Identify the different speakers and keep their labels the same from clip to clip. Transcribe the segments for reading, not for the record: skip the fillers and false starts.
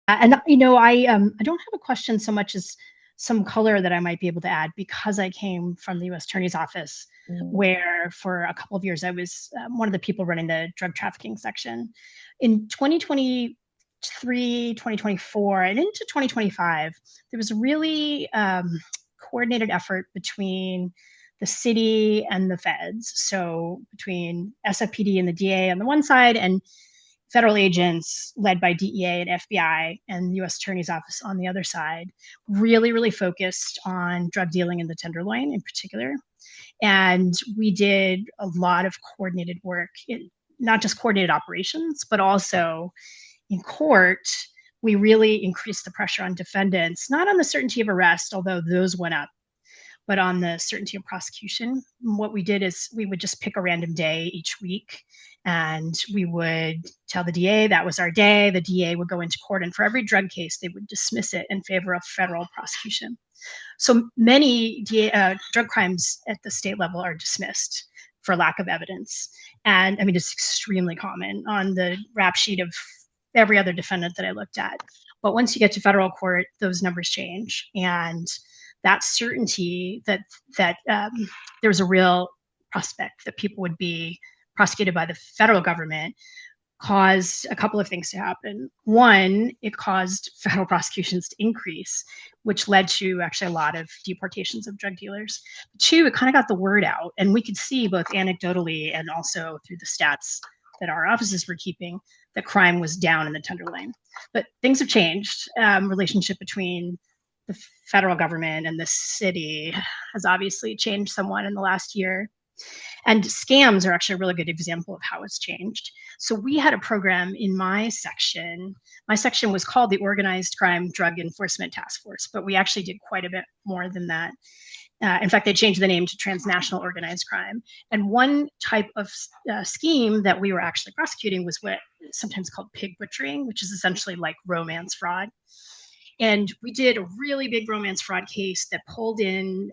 Speaker 1: And I don't have a question so much as some color that I might be able to add because I came from the U.S. Attorney's Office,
Speaker 2: Mm.
Speaker 1: where for a couple of years I was one of the people running the drug trafficking section. In 2023, 2024, and into 2025, there was a really coordinated effort between the city and the feds. So between SFPD and the DA on the one side, and federal agents led by DEA and FBI and the US Attorney's Office on the other side, really, really focused on drug dealing in the Tenderloin in particular. And we did a lot of coordinated work, not just coordinated operations, but also in court. We really increased the pressure on defendants, not on the certainty of arrest, although those went up, but on the certainty of prosecution. What we did is we would just pick a random day each week, and we would tell the DA that was our day. The DA would go into court, and for every drug case, they would dismiss it in favor of federal prosecution. So many drug crimes at the state level are dismissed for lack of evidence. And I mean, it's extremely common on the rap sheet of every other defendant that I looked at. But once you get to federal court, those numbers change. And that certainty that there's a real prospect that people would be prosecuted by the federal government caused a couple of things to happen. One, it caused federal prosecutions to increase, which led to actually a lot of deportations of drug dealers. Two, it kind of got the word out, and we could see both anecdotally and also through the stats that our offices were keeping that crime was down in the Tenderloin. But things have changed. Relationship between the federal government and the city has obviously changed somewhat in the last year. And scams are actually a really good example of how it's changed. So we had a program in my section. My section was called the Organized Crime Drug Enforcement Task Force, but we actually did quite a bit more than that. In fact, they changed the name to Transnational Organized Crime. And one type of scheme that we were actually prosecuting was what is sometimes called pig butchering, which is essentially like romance fraud. And we did a really big romance fraud case that pulled in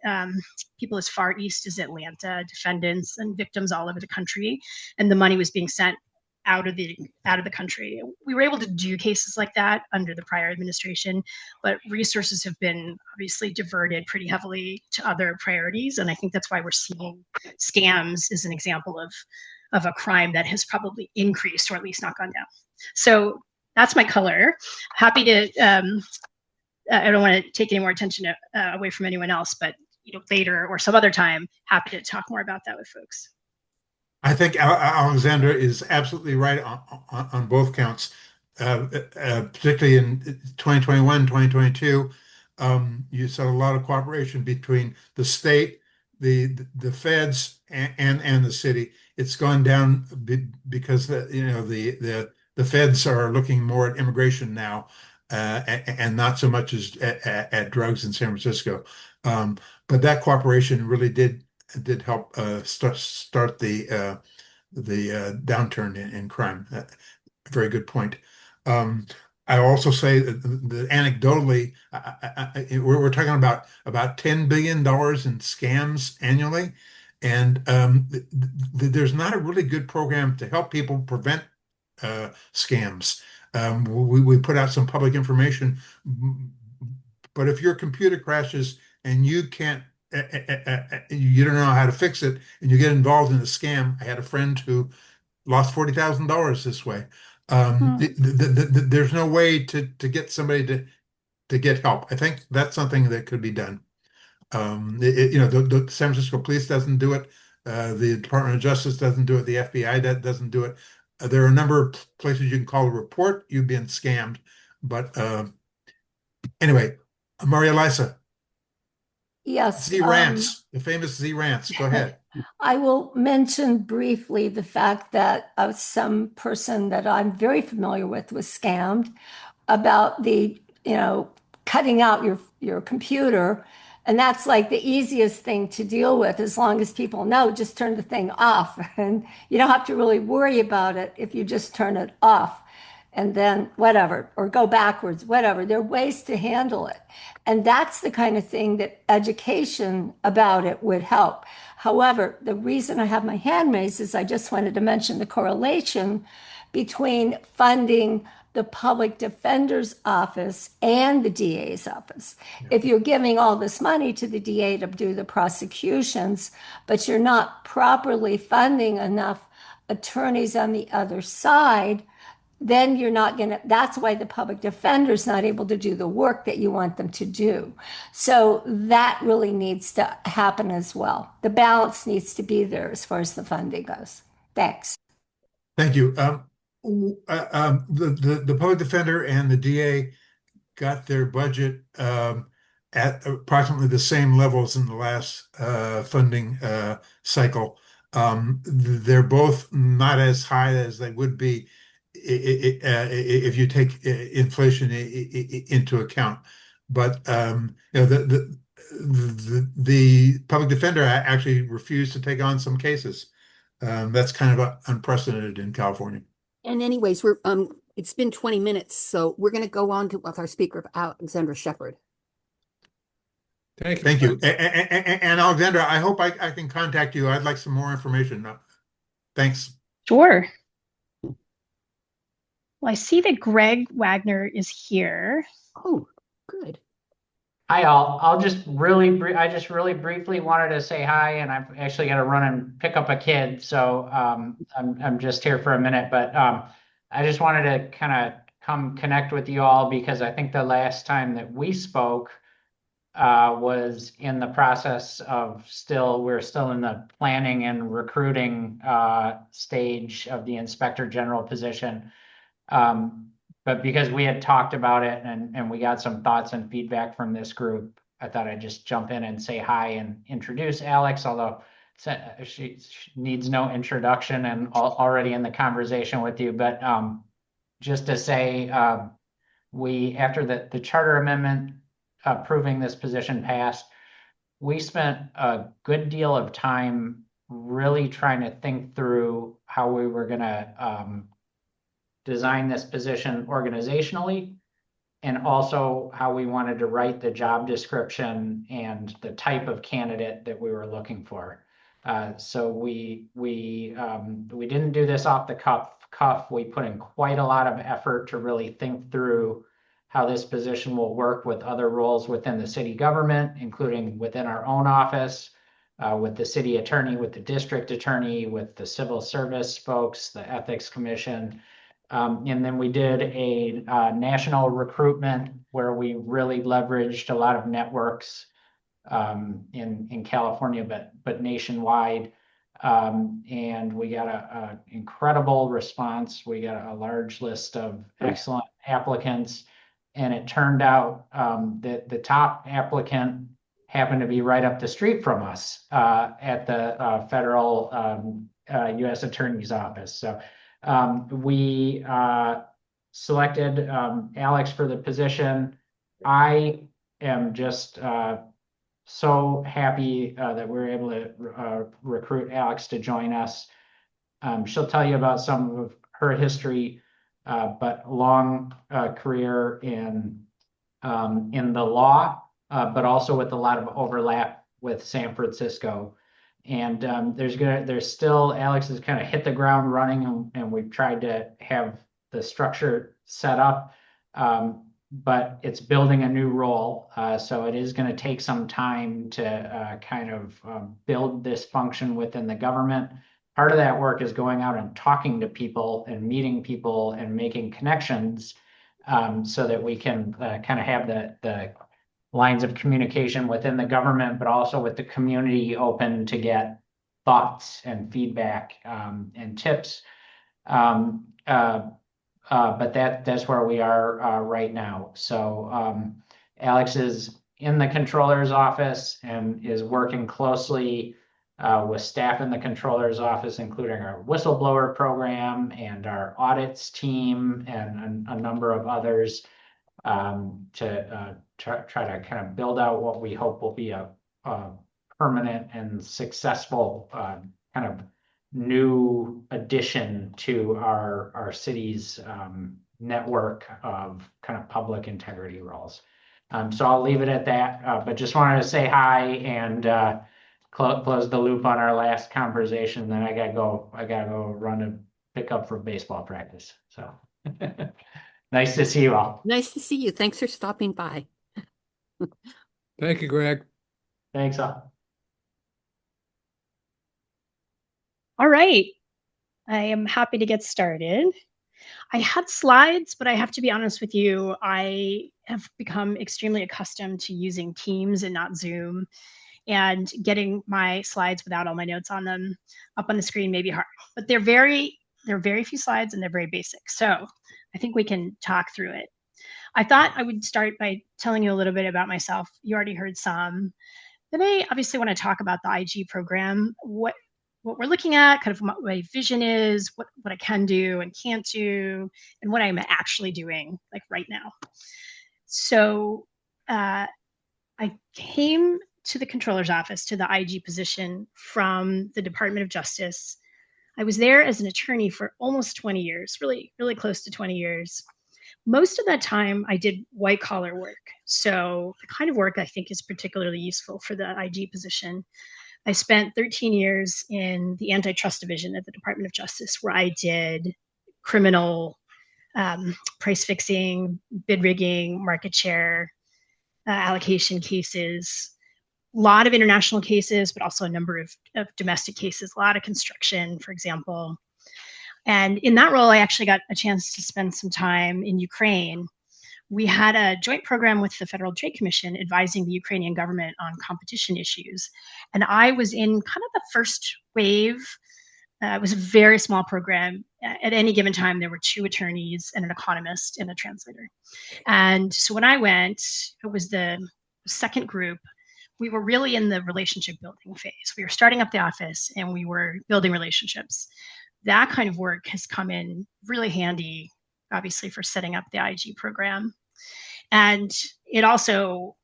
Speaker 1: people as far east as Atlanta, defendants and victims all over the country, and the money was being sent out of the country. We were able to do cases like that under the prior administration, but resources have been obviously diverted pretty heavily to other priorities, and I think that's why we're seeing scams as an example of a crime that has probably increased or at least not gone down. So that's my color. Happy to I don't want to take any more attention away from anyone else, but later or some other time, happy to talk more about that with folks.
Speaker 3: I think Alexandra is absolutely right on both counts, particularly in 2021, 2022. You saw a lot of cooperation between the state, the feds, and the city. It's gone down because the feds are looking more at immigration now, and not so much as at drugs in San Francisco. But that cooperation really did help start the downturn in crime. Very good point. I also say that anecdotally, we're talking about $10 billion in scams annually, and there's not a really good program to help people prevent scams. We put out some public information, but if your computer crashes and you can't you don't know how to fix it and you get involved in a scam. I had a friend who lost $40,000 this way. There's no way to get somebody to get help. I think that's something that could be done. The San Francisco Police doesn't do it. The Department of Justice doesn't do it. The FBI doesn't do it. There are a number of places you can call a report. You've been scammed. But anyway, Maria Lisa.
Speaker 2: Yes.
Speaker 3: Z Rants, the famous Z Rants. Go ahead.
Speaker 2: I will mention briefly the fact that some person that I'm very familiar with was scammed about cutting out your computer. And that's like the easiest thing to deal with as long as people know, just turn the thing off. And you don't have to really worry about it if you just turn it off and then whatever, or go backwards, whatever. There are ways to handle it. And that's the kind of thing that education about it would help. However, the reason I have my hand raised is I just wanted to mention the correlation between funding the public defender's office and the DA's office.
Speaker 3: Yeah.
Speaker 2: If you're giving all this money to the DA to do the prosecutions, but you're not properly funding enough attorneys on the other side, then you're not going to, that's why the public defender's not able to do the work that you want them to do. So that really needs to happen as well. The balance needs to be there as far as the funding goes. Thanks.
Speaker 3: Thank you. The public defender and the DA got their budget at approximately the same levels in the last funding cycle. They're both not as high as they would be if you take inflation into account. But the public defender actually refused to take on some cases. That's kind of unprecedented in California.
Speaker 4: And anyways, it's been 20 minutes, so we're going to go on with our speaker, Alexandra Shepard.
Speaker 3: Thank you. And Alexandra, I hope I can contact you. I'd like some more information. Thanks.
Speaker 1: Sure. Well, I see that Greg Wagner is here.
Speaker 4: Oh, good.
Speaker 5: Hi, all. I just really briefly wanted to say hi, and I've actually got to run and pick up a kid, so I'm just here for a minute. But I just wanted to kind of come connect with you all because I think the last time that we spoke was in the process of we're still in the planning and recruiting stage of the Inspector General position. But because we had talked about it and we got some thoughts and feedback from this group, I thought I'd just jump in and say hi and introduce Alex, although she needs no introduction and already in the conversation with you. But just to say, after the charter amendment approving this position passed, we spent a good deal of time really trying to think through how we were going to design this position organizationally, and also how we wanted to write the job description and the type of candidate that we were looking for. So we didn't do this off the cuff. We put in quite a lot of effort to really think through how this position will work with other roles within the city government, including within our own office, with the city attorney, with the district attorney, with the civil service folks, the ethics commission. And then we did a national recruitment where we really leveraged a lot of networks in California, but nationwide. And we got an incredible response. We got a large list of excellent applicants. And it turned out that the top applicant happened to be right up the street from us at the federal U.S. Attorney's Office. So we selected Alex for the position. I am just so happy that we were able to recruit Alex to join us. She'll tell you about some of her history, but long career in the law, but also with a lot of overlap with San Francisco. And Alex has kind of hit the ground running, and we've tried to have the structure set up, but it's building a new role. So it is going to take some time to kind of build this function within the government. Part of that work is going out and talking to people and meeting people and making connections so that we can kind of have the lines of communication within the government, but also with the community open to get thoughts and feedback and tips. But that's where we are right now. So Alex is in the controller's office and is working closely with staff in the controller's office, including our whistleblower program and our audits team and a number of others to try to kind of build out what we hope will be a permanent and successful kind of new addition to our city's network of kind of public integrity roles. So I'll leave it at that, but just wanted to say hi and close the loop on our last conversation. Then I gotta go run and pick up for baseball practice. So Nice to see you all.
Speaker 4: Nice to see you. Thanks for stopping by.
Speaker 6: Thank you, Greg.
Speaker 5: Thanks all.
Speaker 1: All right. I am happy to get started. I had slides, but I have to be honest with you, I have become extremely accustomed to using Teams and not Zoom, and getting my slides without all my notes on them up on the screen may be hard. But there are very few slides and they're very basic. So I think we can talk through it. I thought I would start by telling you a little bit about myself. You already heard some. Then I obviously want to talk about the IG program, what we're looking at, kind of what my vision is, what I can do and can't do, and what I'm actually doing like right now. So I came to the controller's office, to the IG position from the Department of Justice. I was there as an attorney for almost 20 years, really, really close to 20 years. Most of that time I did white collar work. So the kind of work I think is particularly useful for the IG position. I spent 13 years in the antitrust division at the Department of Justice, where I did criminal price fixing, bid rigging, market share, allocation cases, a lot of international cases, but also a number of domestic cases, a lot of construction, for example. And in that role, I actually got a chance to spend some time in Ukraine. We had a joint program with the Federal Trade Commission advising the Ukrainian government on competition issues. And I was in kind of the first wave. It was a very small program. At any given time, there were 2 attorneys and an economist and a translator. And so when I went, it was the second group. We were really in the relationship building phase. We were starting up the office and we were building relationships. That kind of work has come in really handy, obviously, for setting up the IG program. And it also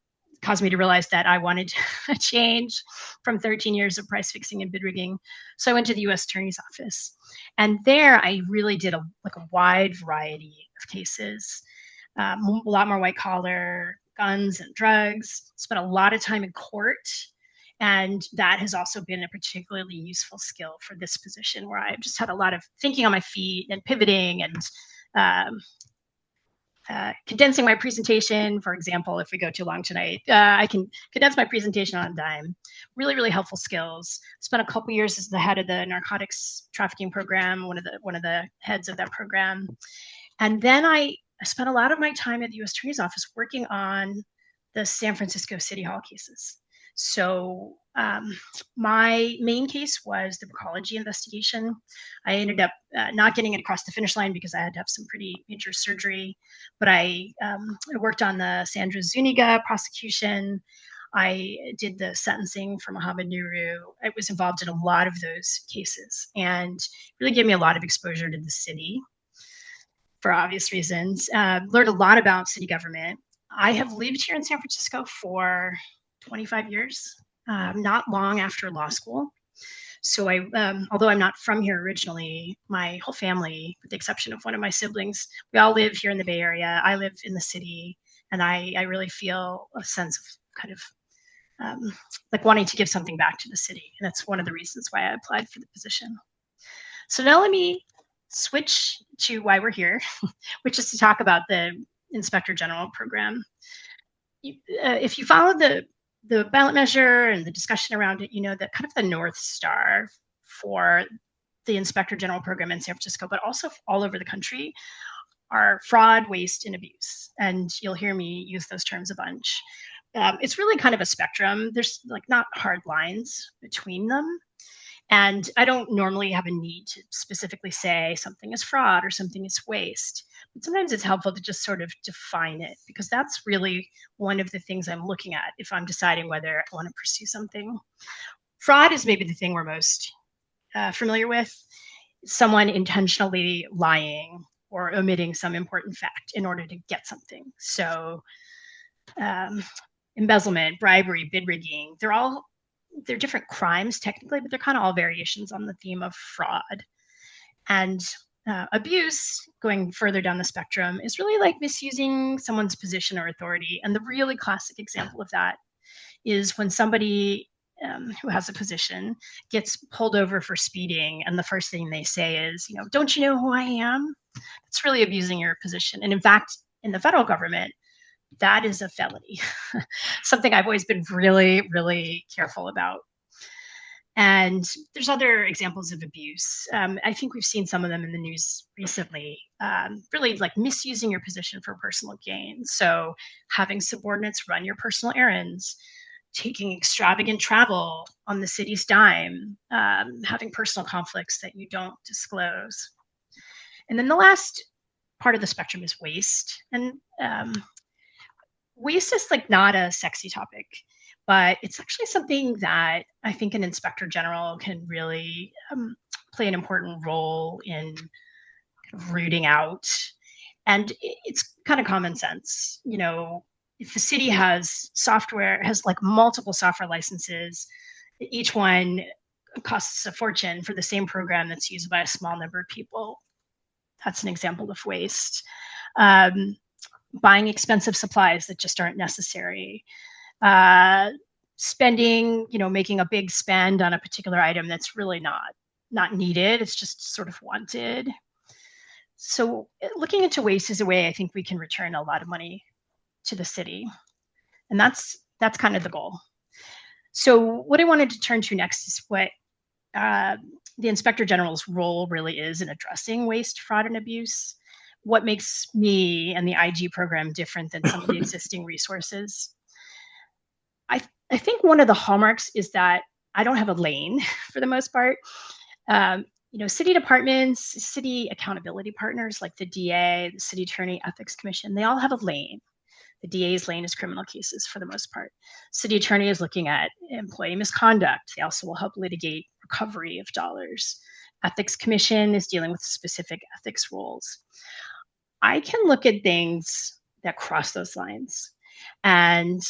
Speaker 1: caused me to realize that I wanted a change from 13 years of price fixing and bid rigging. So I went to the U.S. Attorney's Office. And there I really did a wide variety of cases, a lot more white collar, guns and drugs, spent a lot of time in court. And that has also been a particularly useful skill for this position, where I've just had a lot of thinking on my feet and pivoting and condensing my presentation. For example, if we go too long tonight, I can condense my presentation on a dime. Really, really helpful skills. Spent a couple years as the head of the narcotics trafficking program, one of the heads of that program. And then I spent a lot of my time at the U.S. Attorney's Office working on the San Francisco City Hall cases. So my main case was the Recology investigation. I ended up not getting it across the finish line because I had to have some pretty major surgery, but I worked on the Sandra Zuniga prosecution. I did the sentencing for Mohammed Nuru. I was involved in a lot of those cases and really gave me a lot of exposure to the city for obvious reasons. Learned a lot about city government. I have lived here in San Francisco for 25 years, not long after law school. So although I'm not from here originally, my whole family, with the exception of one of my siblings, we all live here in the Bay Area. I live in the city, and I really feel a sense of kind of like wanting to give something back to the city. And that's one of the reasons why I applied for the position. So now let me switch to why we're here, which is to talk about the Inspector General program. If you follow the ballot measure and the discussion around it, you know that kind of the North Star for the Inspector General program in San Francisco, but also all over the country, are fraud, waste, and abuse. And you'll hear me use those terms a bunch. It's really kind of a spectrum. There's not hard lines between them. And I don't normally have a need to specifically say something is fraud or something is waste. But sometimes it's helpful to just sort of define it, because that's really one of the things I'm looking at if I'm deciding whether I want to pursue something. Fraud is maybe the thing we're most familiar with. Someone intentionally lying or omitting some important fact in order to get something. So embezzlement, bribery, bid rigging, they're different crimes technically, but they're kind of all variations on the theme of fraud. And abuse, going further down the spectrum, is really like misusing someone's position or authority. And the really classic example of that is when somebody who has a position gets pulled over for speeding, and the first thing they say is, don't you know who I am? It's really abusing your position. And in fact, in the federal government, that is a felony, something I've always been really, really careful about. And there's other examples of abuse. I think we've seen some of them in the news recently, really like misusing your position for personal gain. So having subordinates run your personal errands, taking extravagant travel on the city's dime, having personal conflicts that you don't disclose. And then the last part of the spectrum is waste. And waste is like not a sexy topic, but it's actually something that I think an inspector general can really play an important role in kind of rooting out. And it's kind of common sense. You know, if the city has like multiple software licenses, each one costs a fortune for the same program that's used by a small number of people. That's an example of waste. Buying expensive supplies that just aren't necessary. Spending, making a big spend on a particular item that's really not needed. It's just sort of wanted. So looking into waste is a way I think we can return a lot of money to the city. And that's kind of the goal. So what I wanted to turn to next is what the Inspector General's role really is in addressing waste, fraud, and abuse. What makes me and the IG program different than some of the existing resources? I think one of the hallmarks is that I don't have a lane for the most part. City departments, city accountability partners like the DA, the City Attorney Ethics Commission, they all have a lane. The DA's lane is criminal cases for the most part. City Attorney is looking at employee misconduct. They also will help litigate recovery of dollars. Ethics Commission is dealing with specific ethics rules. I can look at things that cross those lines. And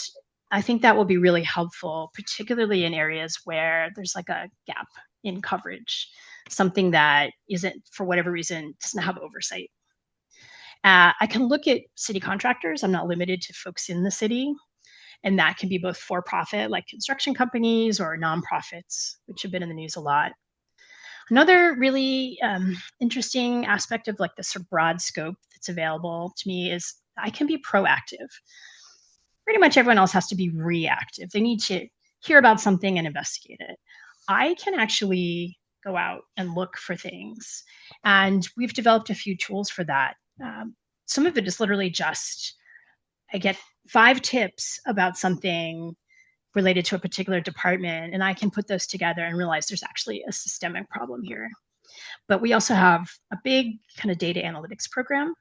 Speaker 1: I think that will be really helpful, particularly in areas where there's like a gap in coverage, something that isn't, for whatever reason, doesn't have oversight. I can look at city contractors. I'm not limited to folks in the city. And that can be both for-profit, like construction companies, or nonprofits, which have been in the news a lot. Another really interesting aspect of like the sort of broad scope that's available to me is I can be proactive. Pretty much everyone else has to be reactive. They need to hear about something and investigate it. I can actually go out and look for things. And we've developed a few tools for that. Some of it is literally just, I get 5 tips about something related to a particular department, and I can put those together and realize there's actually a systemic problem here. But we also have a big kind of data analytics program.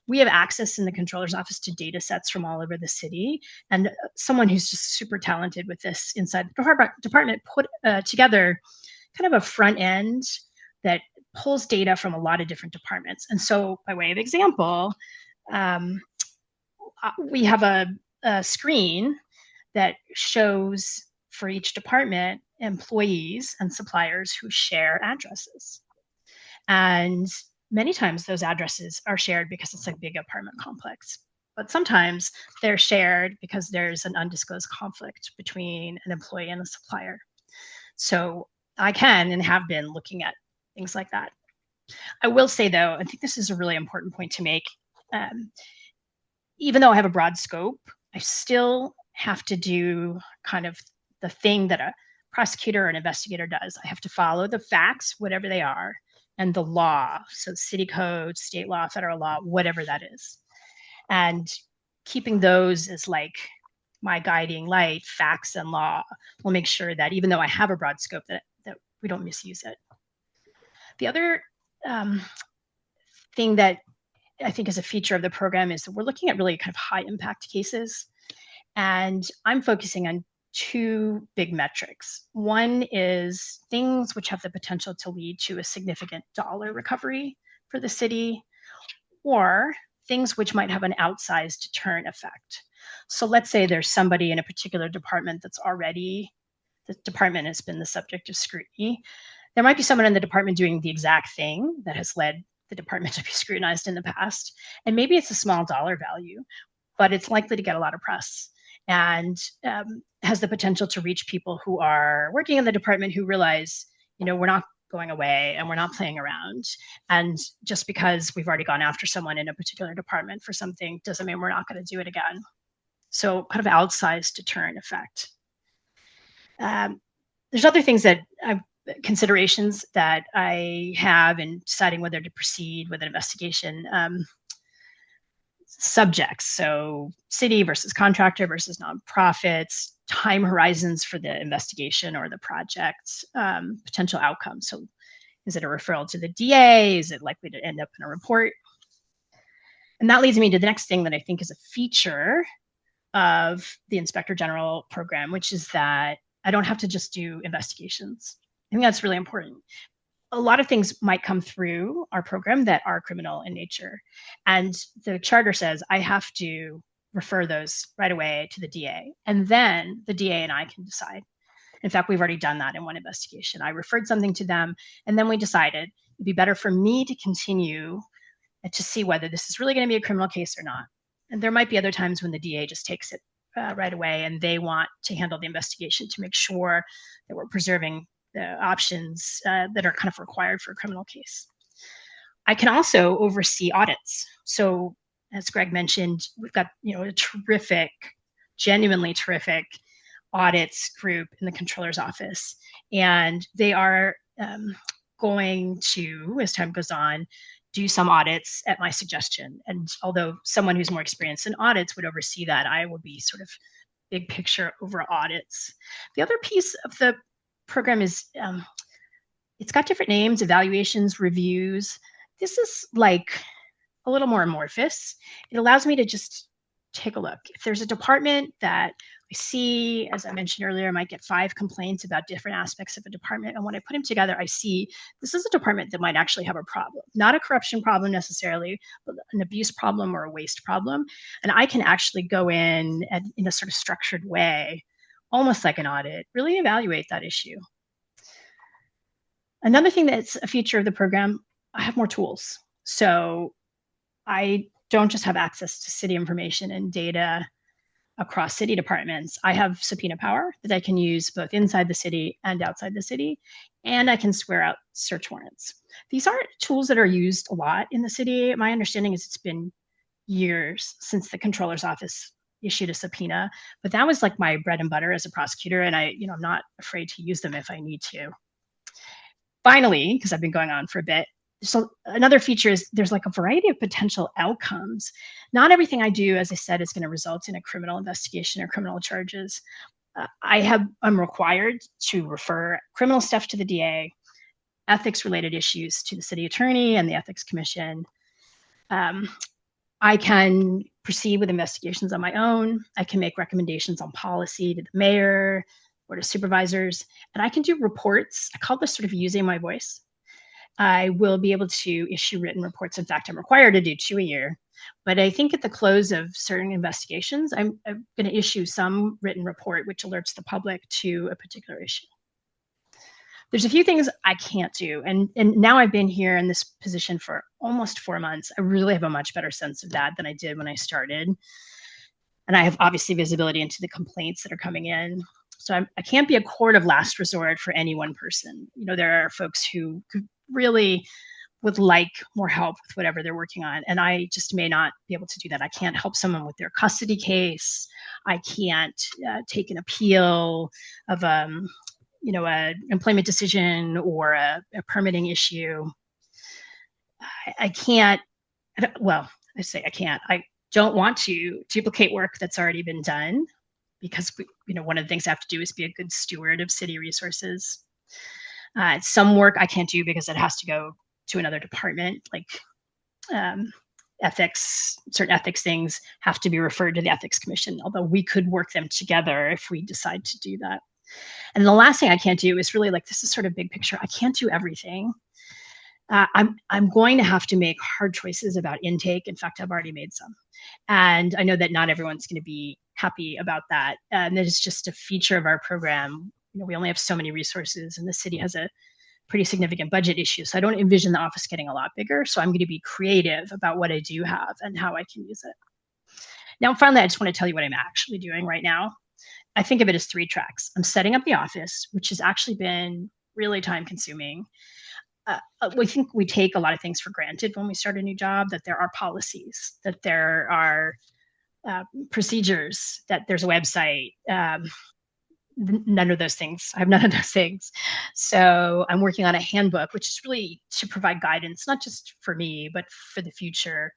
Speaker 1: We have access in the controller's office to data sets from all over the city, and someone who's just super talented with this inside the department put together kind of a front end that pulls data from a lot of different departments. And so by way of example, we have a screen that shows for each department employees and suppliers who share addresses. And many times those addresses are shared because it's a big apartment complex. But sometimes they're shared because there's an undisclosed conflict between an employee and a supplier. So I can and have been looking at things like that. I will say, though, I think this is a really important point to make. Even though I have a broad scope, I still have to do kind of the thing that a prosecutor or an investigator does. I have to follow the facts, whatever they are, and the law. So city code, state law, federal law, whatever that is. And keeping those as like my guiding light, facts and law, will make sure that even though I have a broad scope, that we don't misuse it. The other thing that I think is a feature of the program is that we're looking at really kind of high impact cases. And I'm focusing on 2 big metrics. One is things which have the potential to lead to a significant dollar recovery for the city, or things which might have an outsized deterrent effect. So let's say there's somebody in a particular department the department has been the subject of scrutiny. There might be someone in the department doing the exact thing that has led the department to be scrutinized in the past. And maybe it's a small dollar value, but it's likely to get a lot of press and has the potential to reach people who are working in the department who realize, we're not going away and we're not playing around. And just because we've already gone after someone in a particular department for something doesn't mean we're not going to do it again. So kind of outsized deterrent effect. There's other things that considerations that I have in deciding whether to proceed with an investigation. Subjects, so city versus contractor versus nonprofits, time horizons for the investigation or the project, potential outcomes. So is it a referral to the DA? Is it likely to end up in a report? And that leads me to the next thing that I think is a feature of the Inspector General program, which is that I don't have to just do investigations. I think that's really important. A lot of things might come through our program that are criminal in nature. And the charter says I have to refer those right away to the DA. And then the DA and I can decide. In fact, we've already done that in one investigation. I referred something to them, and then we decided it'd be better for me to continue to see whether this is really going to be a criminal case or not. And there might be other times when the DA just takes it right away and they want to handle the investigation to make sure that we're preserving the options that are kind of required for a criminal case. I can also oversee audits. So as Greg mentioned, we've got a terrific, genuinely terrific audits group in the controller's office. And they are going to, as time goes on, do some audits at my suggestion. And although someone who's more experienced in audits would oversee that, I will be sort of big picture over audits. The other piece of the program is it's got different names, evaluations, reviews. This is like a little more amorphous. It allows me to just take a look. If there's a department that I see, as I mentioned earlier, I might get 5 complaints about different aspects of a department. And when I put them together, I see this is a department that might actually have a problem, not a corruption problem necessarily, but an abuse problem or a waste problem. And I can actually go in a sort of structured way, almost like an audit, really evaluate that issue. Another thing that's a feature of the program, I have more tools. So I don't just have access to city information and data across city departments. I have subpoena power that I can use both inside the city and outside the city, and I can swear out search warrants. These aren't tools that are used a lot in the city. My understanding is it's been years since the controller's office issued a subpoena, but that was like my bread and butter as a prosecutor, and I'm not afraid to use them if I need to. Finally, because I've been going on for a bit, so another feature is there's like a variety of potential outcomes. Not everything I do, as I said, is going to result in a criminal investigation or criminal charges. I'm required to refer criminal stuff to the DA, ethics-related issues to the city attorney and the ethics commission. I can proceed with investigations on my own. I can make recommendations on policy to the mayor or to supervisors, and I can do reports. I call this sort of using my voice. I will be able to issue written reports. In fact, I'm required to do 2 a year. But I think at the close of certain investigations, I'm going to issue some written report which alerts the public to a particular issue. There's a few things I can't do. And now I've been here in this position for almost 4 months. I really have a much better sense of that than I did when I started. And I have obviously visibility into the complaints that are coming in. So I can't be a court of last resort for any one person. There are folks who really would like more help with whatever they're working on. And I just may not be able to do that. I can't help someone with their custody case. I can't take an appeal of an employment decision or a permitting issue. I can't, well, I say I can't. I don't want to duplicate work that's already been done because one of the things I have to do is be a good steward of city resources. Some work I can't do because it has to go to another department, like ethics, certain ethics things have to be referred to the ethics commission, although we could work them together if we decide to do that. And the last thing I can't do is really this is sort of big picture. I can't do everything. I'm going to have to make hard choices about intake. In fact, I've already made some. And I know that not everyone's going to be happy about that. And that is just a feature of our program. We only have so many resources and the city has a pretty significant budget issue. So I don't envision the office getting a lot bigger. So I'm going to be creative about what I do have and how I can use it. Now, finally, I just want to tell you what I'm actually doing right now. I think of it as 3 tracks. I'm setting up the office, which has actually been really time consuming. We think we take a lot of things for granted when we start a new job, that there are policies, that there are procedures, that there's a website. None of those things. I have none of those things. So I'm working on a handbook, which is really to provide guidance, not just for me, but for the future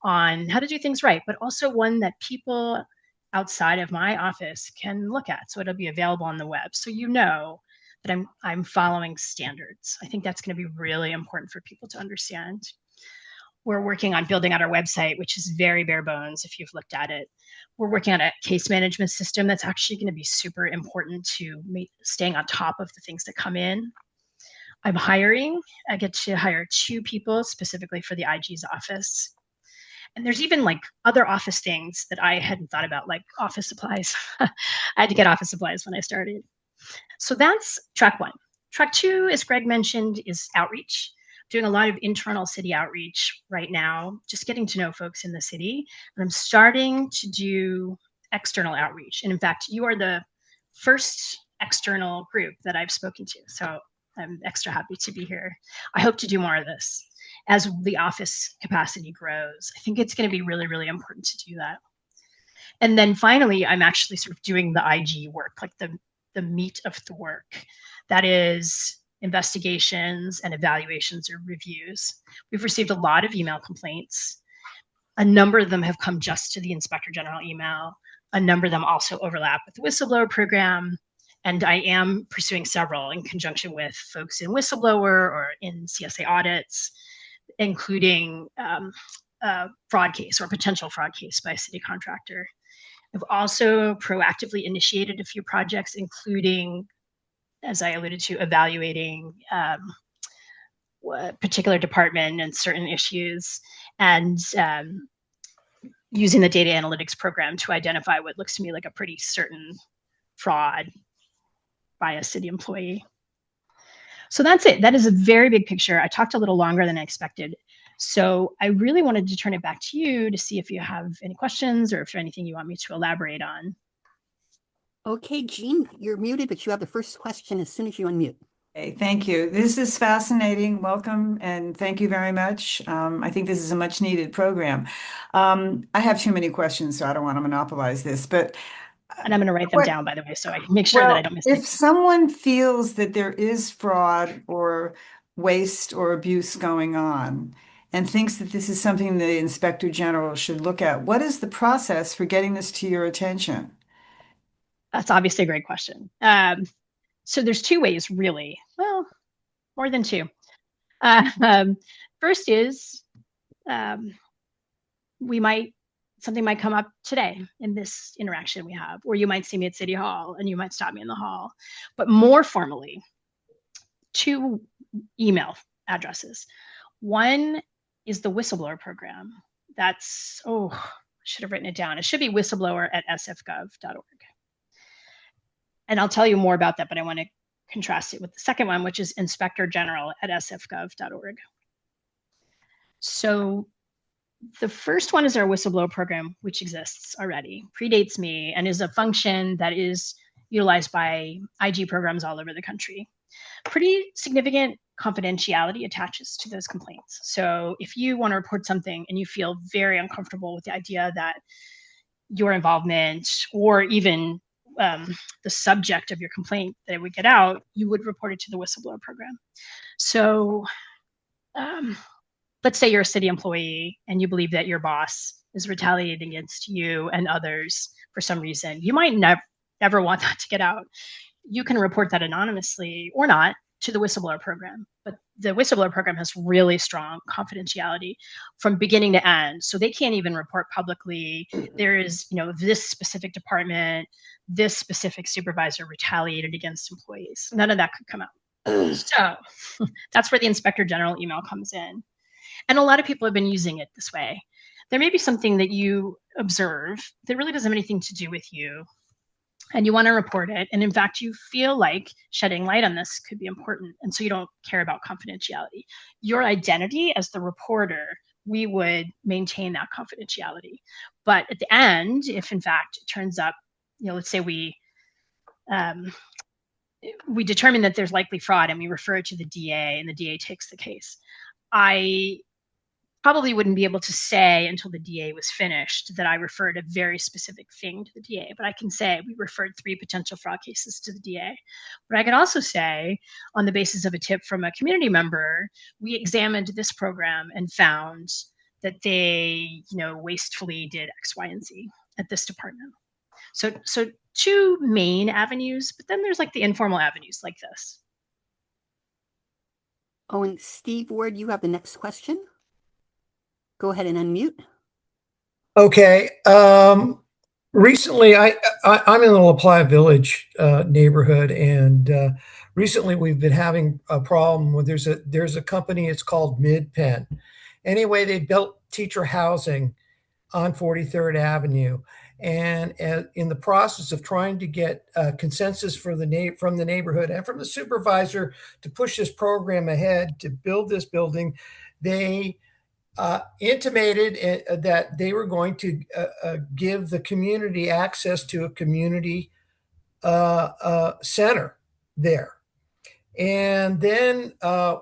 Speaker 1: on how to do things right, but also one that people outside of my office can look at. So it'll be available on the web. So you know that I'm following standards. I think that's going to be really important for people to understand. We're working on building out our website, which is very bare bones if you've looked at it. We're working on a case management system that's actually going to be super important to staying on top of the things that come in. I'm hiring. I get to hire 2 people specifically for the IG's office. And there's even like other office things that I hadn't thought about, like office supplies. I had to get office supplies when I started. So that's track 1. Track 2, as Greg mentioned, is outreach. Doing a lot of internal city outreach right now, just getting to know folks in the city. And I'm starting to do external outreach. And in fact, you are the first external group that I've spoken to. So I'm extra happy to be here. I hope to do more of this as the office capacity grows. I think it's going to be really, really important to do that. And then finally, I'm actually sort of doing the IG work, like the meat of the work. That is investigations and evaluations or reviews. We've received a lot of email complaints. A number of them have come just to the Inspector General email. A number of them also overlap with the whistleblower program. And I am pursuing several in conjunction with folks in whistleblower or in CSA audits, including a fraud case or potential fraud case by a city contractor. I've also proactively initiated a few projects, including, as I alluded to, evaluating a particular department and certain issues, and using the data analytics program to identify what looks to me like a pretty certain fraud by a city employee. So that's it. That is a very big picture. I talked a little longer than I expected. So I really wanted to turn it back to you to see if you have any questions or if there's anything you want me to elaborate on.
Speaker 4: Okay, Jean, you're muted, but you have the first question as soon as you unmute.
Speaker 7: Okay, thank you. This is fascinating. Welcome and thank you very much. I think this is a much needed program. I have too many questions, so I don't want to monopolize this, but
Speaker 1: and I'm going to write them down, by the way, so I can make sure that I don't miss anything.
Speaker 7: If someone feels that there is fraud or waste or abuse going on and thinks that this is something the Inspector General should look at, what is the process for getting this to your attention?
Speaker 1: That's obviously a great question. So there's 2 ways, really. Well, more than 2. First is something might come up today in this interaction we have, or you might see me at City Hall and you might stop me in the hall. But more formally, 2 email addresses. One is the whistleblower program. That's, I should have written it down. It should be whistleblower@sfgov.org. And I'll tell you more about that, but I want to contrast it with the second one, which is inspectorgeneral@sfgov.org. So the first one is our whistleblower program, which exists already, predates me, and is a function that is utilized by IG programs all over the country. Pretty significant confidentiality attaches to those complaints. So if you want to report something and you feel very uncomfortable with the idea that your involvement or even the subject of your complaint that it would get out, you would report it to the whistleblower program. So let's say you're a city employee and you believe that your boss is retaliating against you and others for some reason. You might never want that to get out. You can report that anonymously or not to the whistleblower program. But the whistleblower program has really strong confidentiality from beginning to end. So they can't even report publicly. There is, this specific department, this specific supervisor retaliated against employees. None of that could come out. So that's where the Inspector General email comes in. And a lot of people have been using it this way. There may be something that you observe that really doesn't have anything to do with you, and you want to report it. And in fact, you feel like shedding light on this could be important. And so you don't care about confidentiality. Your identity as the reporter, we would maintain that confidentiality. But at the end, if in fact it turns up, let's say we determine that there's likely fraud and we refer it to the DA and the DA takes the case. I probably wouldn't be able to say until the DA was finished that I referred a very specific thing to the DA, but I can say we referred 3 potential fraud cases to the DA. But I can also say, on the basis of a tip from a community member, we examined this program and found that they, wastefully did X, Y, and Z at this department. So 2 main avenues, but then there's like the informal avenues like this.
Speaker 4: Oh, and Steve Ward, you have the next question. Go ahead and unmute.
Speaker 8: Okay. Recently, I'm in the LaPlaya Village neighborhood, and recently we've been having a problem with there's a company. It's called Midpen. Anyway, they built teacher housing on 43rd Avenue, and in the process of trying to get consensus from the neighborhood and from the supervisor to push this program ahead to build this building, they intimated that they were going to give the community access to a community center there. And then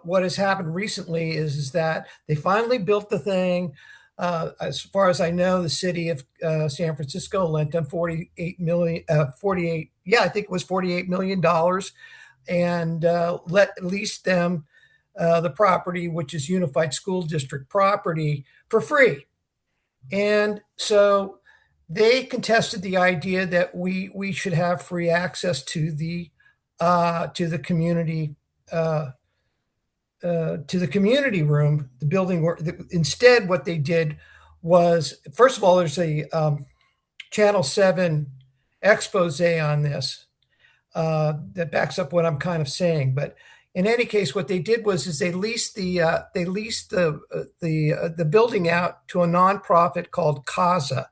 Speaker 8: what has happened recently is that they finally built the thing. As far as I know, the city of San Francisco lent them $48 million, I think it was $48 million, and leased them the property, which is Unified School District property, for free. And so they contested the idea that we should have free access to the community room, the building. Instead, what they did was, first of all, there's a Channel 7 expose on this that backs up what I'm kind of saying. But in any case, what they did was they leased the building out to a nonprofit called CASA.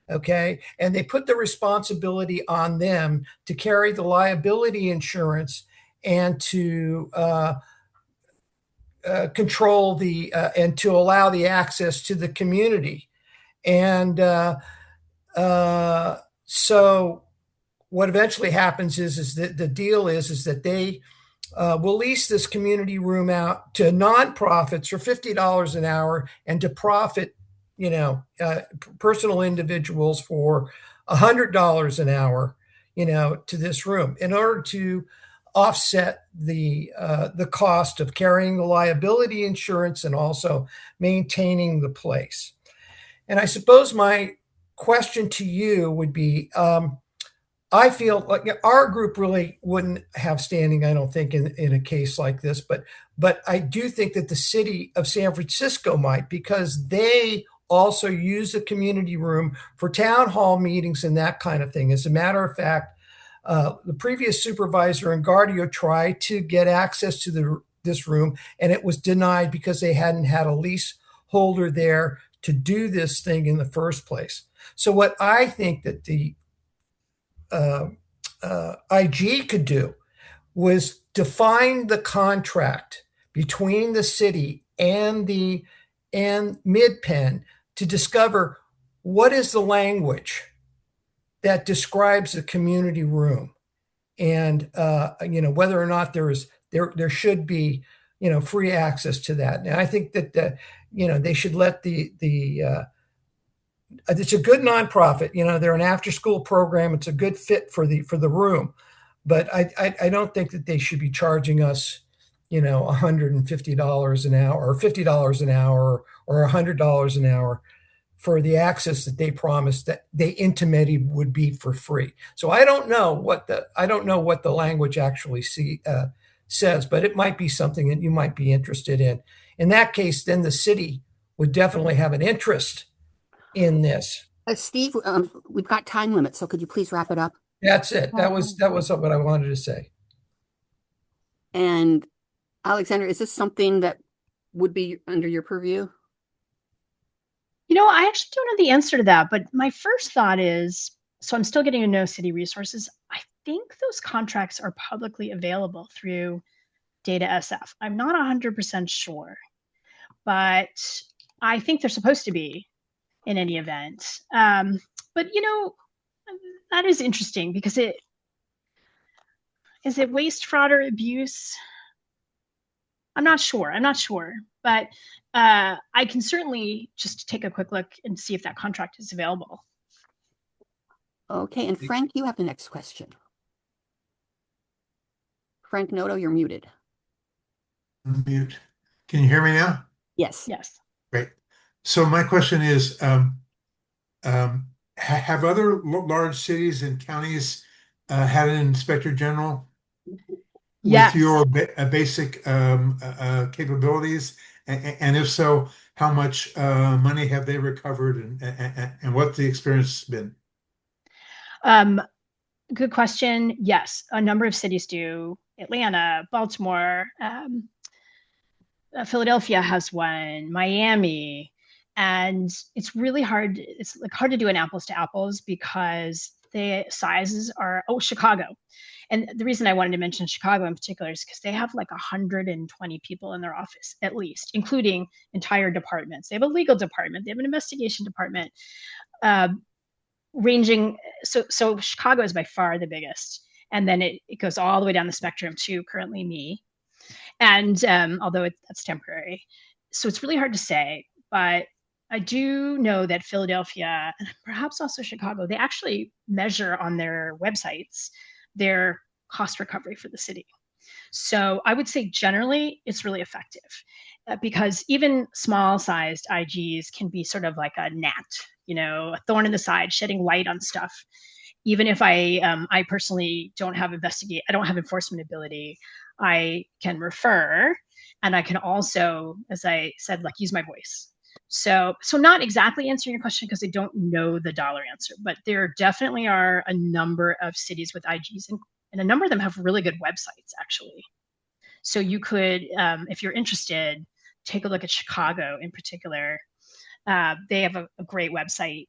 Speaker 8: Okay, and they put the responsibility on them to carry the liability insurance and to control and to allow the access to the community. And so what eventually happens is that the deal is that they will lease this community room out to nonprofits for $50 an hour, and to profit, personal individuals for $100 an hour, to this room, in order to offset the cost of carrying the liability insurance and also maintaining the place. And I suppose my question to you would be, I feel like our group really wouldn't have standing, I don't think, in a case like this, but I do think that the city of San Francisco might, because they also use the community room for town hall meetings and that kind of thing. As a matter of fact, the previous supervisor in Guardio tried to get access to this room, and it was denied because they hadn't had a lease holder there to do this thing in the first place. So what I think that the IG could do was define the contract between the city and Midpen to discover what is the language that describes the community room, and whether or not there should be free access to that. And I think that they should let it's a good nonprofit. They're an after-school program. It's a good fit for the room, but I don't think that they should be charging us, $150 an hour or $50 an hour or $100 an hour for the access that they promised, that they intimated would be for free. So I don't know what the language actually says, but it might be something that you might be interested in. In that case, then the city would definitely have an interest in this.
Speaker 4: Steve, we've got time limits, so could you please wrap it up?
Speaker 8: That's it. That was what I wanted to say.
Speaker 4: And Alexander, is this something that would be under your purview?
Speaker 1: I actually don't know the answer to that, but my first thought is, so I'm still getting to know city resources. I think those contracts are publicly available through Data SF. I'm not 100% sure, but I think they're supposed to be in any event. But that is interesting, because it Is it waste, fraud, or abuse? I'm not sure. But I can certainly just take a quick look and see if that contract is available.
Speaker 4: Okay, and Frank, you have the next question. Frank Noto, you're muted.
Speaker 3: Unmute. Can you hear me now?
Speaker 4: Yes.
Speaker 1: Yes.
Speaker 3: Great. So my question is, have other large cities and counties had an inspector general
Speaker 1: Yes.
Speaker 3: with your basic capabilities? And if so, how much money have they recovered, and what the experience has been?
Speaker 1: Good question. Yes, a number of cities do. Atlanta, Baltimore, Philadelphia has one, Miami, and it's really hard. It's like hard to do an apples to apples because the sizes are. Oh, Chicago, and the reason I wanted to mention Chicago in particular is because they have like 120 people in their office at least, including entire departments. They have a legal department, they have an investigation department, uh, ranging. So Chicago is by far the biggest, and then it goes all the way down the spectrum to currently me. And although that's temporary, so it's really hard to say. But I do know that Philadelphia, and perhaps also Chicago, they actually measure on their websites their cost recovery for the city. So I would say generally it's really effective because even small sized IGs can be sort of like a gnat, a thorn in the side, shedding light on stuff. Even if I personally don't have enforcement ability, I can refer, and I can also, as I said, like use my voice. So not exactly answering your question because I don't know the dollar answer, but there definitely are a number of cities with IGs, and a number of them have really good websites actually. So you could, if you're interested, take a look at Chicago in particular. They have a great website.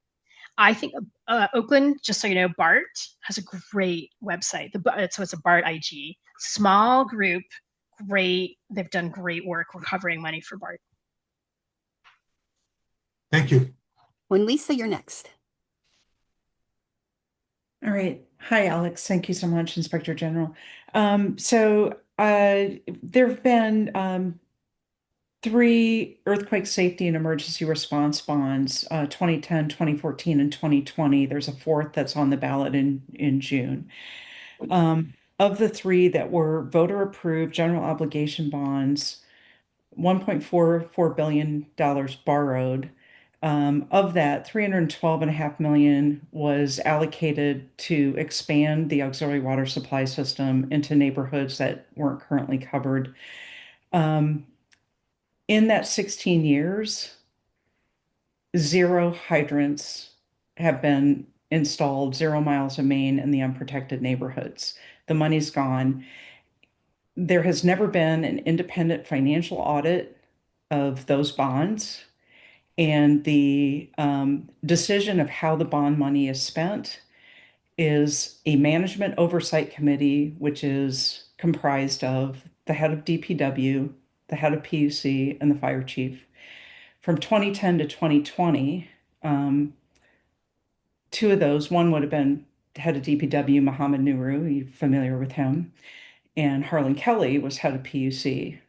Speaker 1: I think Oakland, just so you know, BART has a great website. So it's a BART IG, small group, great. They've done great work recovering money for BART.
Speaker 3: Thank you.
Speaker 4: When Lisa, you're next.
Speaker 9: All right. Hi, Alex. Thank you so much, Inspector General. There have been 3 earthquake safety and emergency response bonds, 2010, 2014, and 2020. There's a 4th that's on the ballot in June. Of the 3 that were voter approved general obligation bonds, $1.44 billion borrowed. Of that, $312.5 million was allocated to expand the auxiliary water supply system into neighborhoods that weren't currently covered. In that 16 years, 0 hydrants have been installed, 0 miles of main in the unprotected neighborhoods. The money's gone. There has never been an independent financial audit of those bonds. And the decision of how the bond money is spent is a management oversight committee, which is comprised of the head of DPW, the head of PUC, and the fire chief. From 2010 to 2020, 2 of those, one would have been head of DPW, Mohammed Nuru, you're familiar with him, and Harlan Kelly was head of PUC.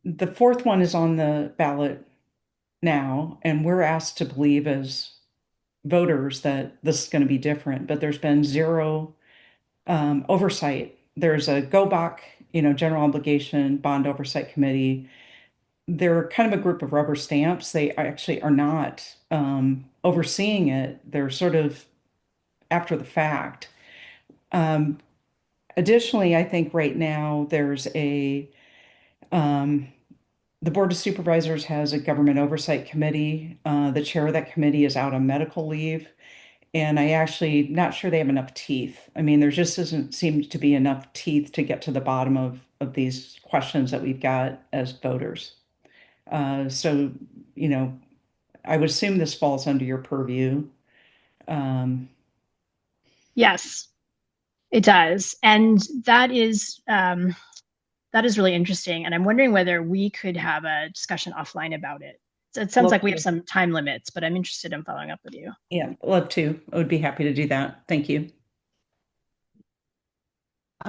Speaker 9: The 4th one is on the ballot now, and we're asked to believe as voters that this is going to be different, but there's been 0 oversight. There's a GOBOC, General Obligation Bond Oversight Committee. They're kind of a group of rubber stamps. They actually are not overseeing it. They're sort of after the fact. Additionally, I think right now there's the Board of Supervisors has a government oversight committee. The chair of that committee is out on medical leave. And I actually not sure they have enough teeth. I mean, there just doesn't seem to be enough teeth to get to the bottom of these questions that we've got as voters. So, I would assume this falls under your purview.
Speaker 1: Yes, it does. And that is really interesting. And I'm wondering whether we could have a discussion offline about it. So it sounds like we have some time limits, but I'm interested in following up with you.
Speaker 9: Yeah, love to. I would be happy to do that. Thank you.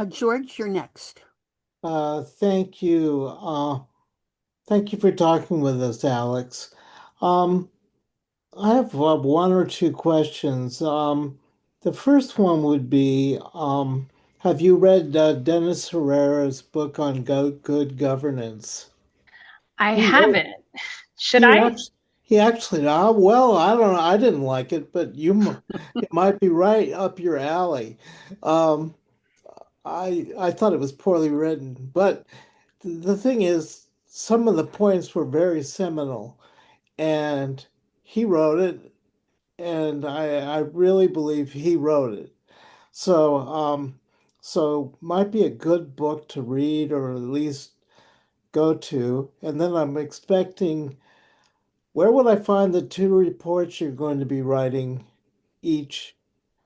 Speaker 4: George, you're next.
Speaker 10: Thank you. Thank you for talking with us, Alex. Um, I have one or two questions. The first one would be, have you read Dennis Herrera's book on good governance?
Speaker 1: I
Speaker 10: He wrote,
Speaker 1: haven't. Should
Speaker 10: he
Speaker 1: I?
Speaker 10: actually, he actually, well, I don't know. I didn't like it, but it might be right up your alley. Um, I thought it was poorly written, but the thing is, some of the points were very seminal, and he wrote it, and I really believe he wrote it. So might be a good book to read or at least go to. And then I'm expecting, where would I find the two reports you're going to be writing each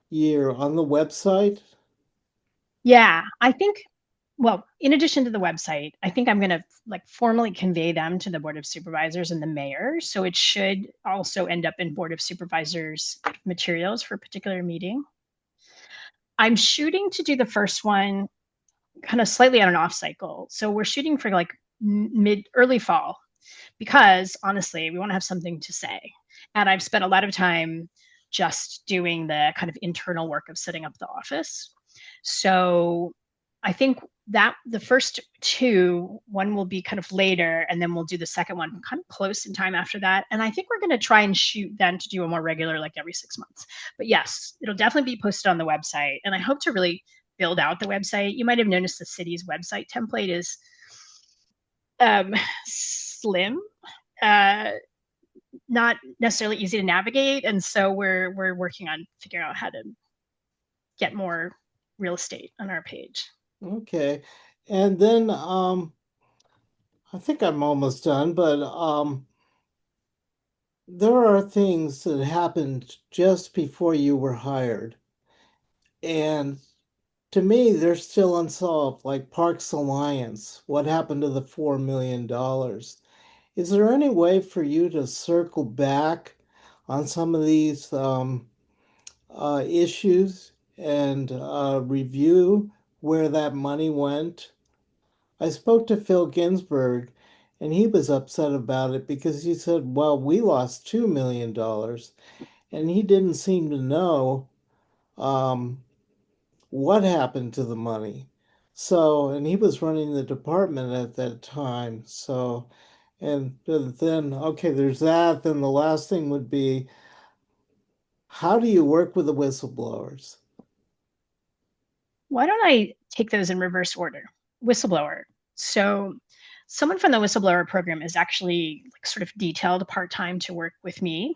Speaker 10: year? On the website?
Speaker 1: Yeah, I think, well, in addition to the website, I think I'm going to like formally convey them to the Board of Supervisors and the mayor. So it should also end up in Board of Supervisors materials for a particular meeting. I'm shooting to do the first one kind of slightly on an off cycle. So we're shooting for like early fall, because honestly, we want to have something to say. And I've spent a lot of time just doing the kind of internal work of setting up the office. So I think that the first two, one will be kind of later, and then we'll do the second one kind of close in time after that. And I think we're going to try and shoot then to do a more regular, like every 6 months. But yes, it'll definitely be posted on the website. And I hope to really build out the website. You might have noticed the city's website template is slim, not necessarily easy to navigate. And so we're working on figuring out how to get more real estate on our page.
Speaker 10: Okay. And then I think I'm almost done, but there are things that happened just before you were hired. And to me, they're still unsolved, like Parks Alliance. What happened to the $4 million? Is there any way for you to circle back on some of these issues and review where that money went? I spoke to Phil Ginsburg, and he was upset about it because he said, well, we lost $2 million. And he didn't seem to know um, what happened to the money. So, and he was running the department at that time. So, and then, okay, there's that. Then the last thing would be, how do you work with the whistleblowers?
Speaker 1: Why don't I take those in reverse order? Whistleblower. So someone from the whistleblower program is actually like sort of detailed part-time to work with me.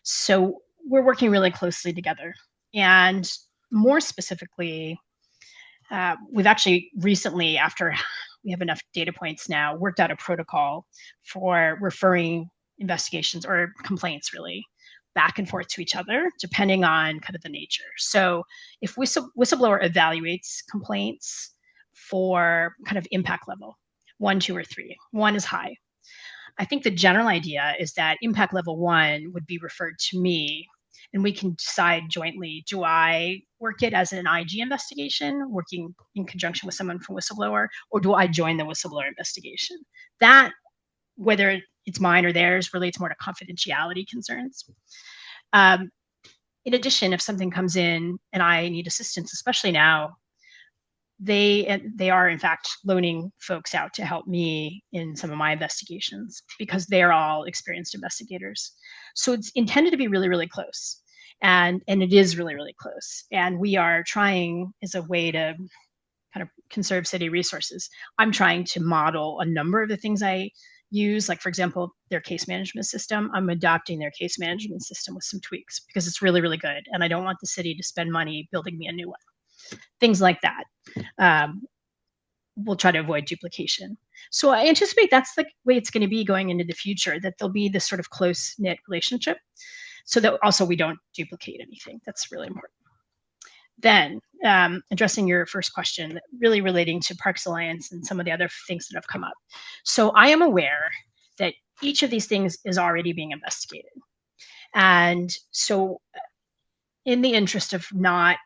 Speaker 1: So we're working really closely together. And more specifically, we've actually recently, after we have enough data points now, worked out a protocol for referring investigations or complaints really back and forth to each other, depending on kind of the nature. So if whistleblower evaluates complaints for kind of impact level, 1, 2, or 3, 1 is high. I think the general idea is that impact level 1 would be referred to me, and we can decide jointly, do I work it as an IG investigation, working in conjunction with someone from whistleblower, or do I join the whistleblower investigation? That, whether it's mine or theirs, relates more to confidentiality concerns. In addition, if something comes in and I need assistance, especially now, they are in fact loaning folks out to help me in some of my investigations because they're all experienced investigators. So it's intended to be really, really close. And it is really, really close. And we are trying, as a way to kind of conserve city resources, I'm trying to model a number of the things I use, like for example, their case management system. I'm adopting their case management system with some tweaks because it's really, really good. And I don't want the city to spend money building me a new one. Things like that. We'll try to avoid duplication. So I anticipate that's the way it's going to be going into the future, that there'll be this sort of close-knit relationship so that also we don't duplicate anything. That's really important. Then addressing your first question, really relating to Parks Alliance and some of the other things that have come up. So I am aware that each of these things is already being investigated. And so in the interest of not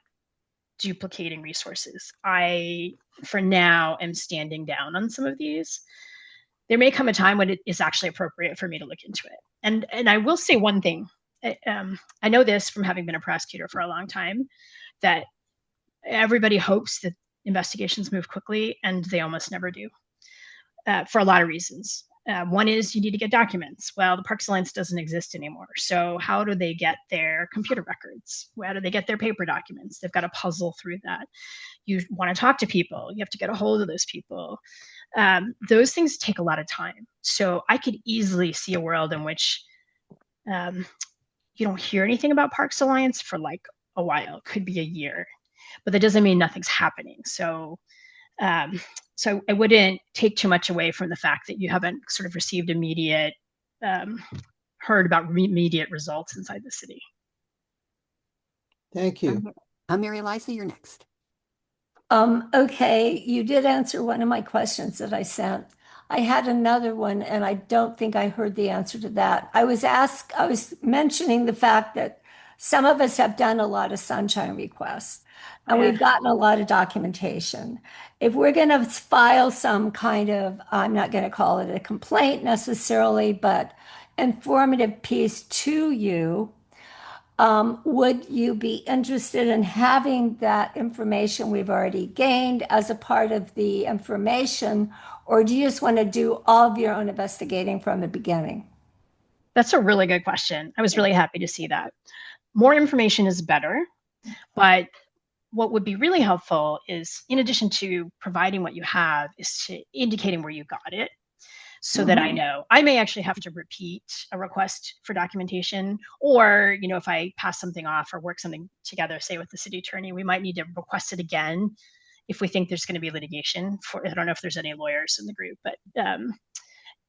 Speaker 1: duplicating resources. I, for now, am standing down on some of these. There may come a time when it is actually appropriate for me to look into it. And I will say one thing. I know this from having been a prosecutor for a long time, that everybody hopes that investigations move quickly, and they almost never do, for a lot of reasons. One is you need to get documents. Well, the Parks Alliance doesn't exist anymore. So how do they get their computer records? How do they get their paper documents? They've got to puzzle through that. You want to talk to people. You have to get a hold of those people. Those things take a lot of time. So I could easily see a world in which you don't hear anything about Parks Alliance for like a while. It could be a year, but that doesn't mean nothing's happening. So so I wouldn't take too much away from the fact that you haven't sort of received immediate, heard about immediate results inside the city.
Speaker 10: Thank you.
Speaker 4: Mary Eliza, you're next.
Speaker 2: Okay, you did answer one of my questions that I sent. I had another one, and I don't think I heard the answer to that. I was mentioning the fact that some of us have done a lot of sunshine requests, and we've gotten a lot of documentation. If we're going to file some kind of, I'm not going to call it a complaint necessarily, but informative piece to you, would you be interested in having that information we've already gained as a part of the information, or do you just want to do all of your own investigating from the beginning?
Speaker 1: That's a really good question. I was really happy to see that. More information is better, but what would be really helpful is, in addition to providing what you have, is to indicating where you got it, so that I know. I may actually have to repeat a request for documentation, or, you know, if I pass something off or work something together, say with the city attorney, we might need to request it again if we think there's going to be litigation. I don't know if there's any lawyers in the group, but